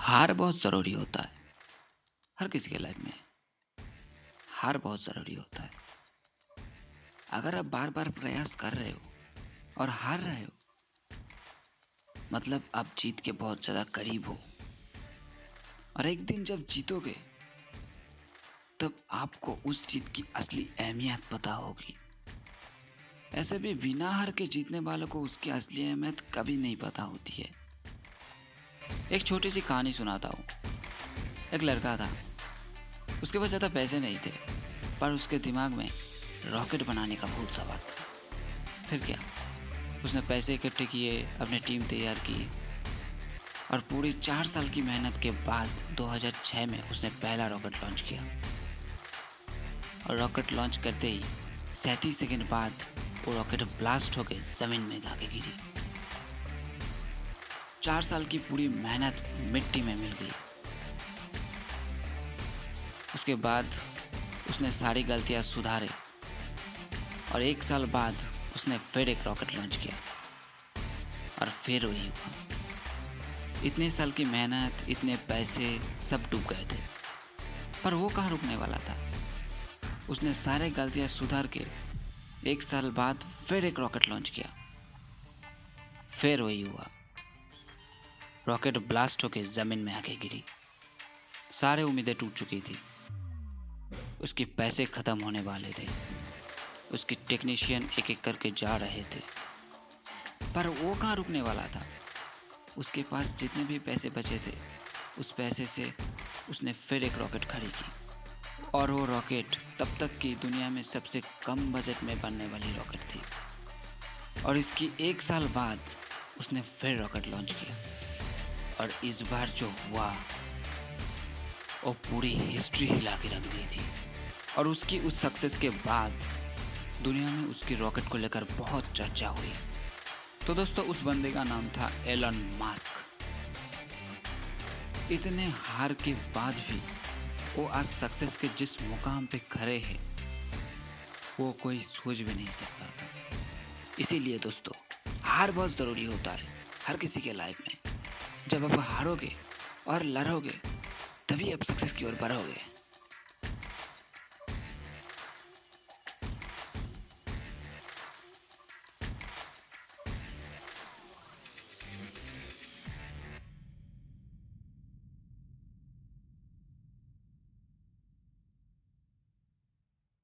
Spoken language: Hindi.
हार बहुत ज़रूरी होता है। हर किसी के लाइफ में हार बहुत ज़रूरी होता है। अगर आप बार-बार प्रयास कर रहे हो और हार रहे हो, मतलब आप जीत के बहुत ज़्यादा करीब हो और एक दिन जब जीतोगे, तब आपको उस जीत की असली अहमियत पता होगी। ऐसे भी बिना हार के जीतने वालों को उसकी असली अहमियत कभी नहीं पता होती है। एक छोटी सी कहानी सुनाता हूँ। एक लड़का था, उसके पास ज़्यादा पैसे नहीं थे, पर उसके दिमाग में रॉकेट बनाने का भूत सवार था। फिर क्या, उसने पैसे इकट्ठे किए, अपनी टीम तैयार की और पूरी 4 साल की मेहनत के बाद 2006 में उसने पहला रॉकेट लॉन्च किया। और रॉकेट लॉन्च करते ही 37 सेकंड बाद वो रॉकेट ब्लास्ट होकर ज़मीन में जाके गिरी। 4 साल की पूरी मेहनत मिट्टी में मिल गई। उसके बाद उसने सारी गलतियां सुधारे और 1 साल बाद उसने फिर एक रॉकेट लॉन्च किया और फिर वही हुआ। इतने साल की मेहनत, इतने पैसे सब डूब गए थे, पर वो कहाँ रुकने वाला था। उसने सारे गलतियां सुधार के 1 साल बाद फिर एक रॉकेट लॉन्च किया, फिर वही हुआ। रॉकेट ब्लास्ट होकर जमीन में आके गिरी। सारे उम्मीदें टूट चुकी थी। उसके पैसे खत्म होने वाले थे। उसके टेक्नीशियन एक एक करके जा रहे थे, पर वो कहाँ रुकने वाला था। उसके पास जितने भी पैसे बचे थे, उस पैसे से उसने फिर एक रॉकेट खड़ी की और वो रॉकेट तब तक की दुनिया में सबसे कम बजट में बनने वाली रॉकेट थी। और इसकी 1 साल बाद उसने फिर रॉकेट लॉन्च किया और इस बार जो हुआ वो पूरी हिस्ट्री हिला के रख दी थी। और उसकी उस सक्सेस के बाद दुनिया में उसकी रॉकेट को लेकर बहुत चर्चा हुई। तो दोस्तों, उस बंदे का नाम था एलन मास्क। इतने हार के बाद भी वो आज सक्सेस के जिस मुकाम पे खड़े हैं, वो कोई सोच भी नहीं सकता था। इसीलिए दोस्तों, हार बहुत ज़रूरी होता है हर किसी के लाइफ में। जब आप हारोगे और लड़ोगे, तभी आप सक्सेस की ओर बढ़ोगे।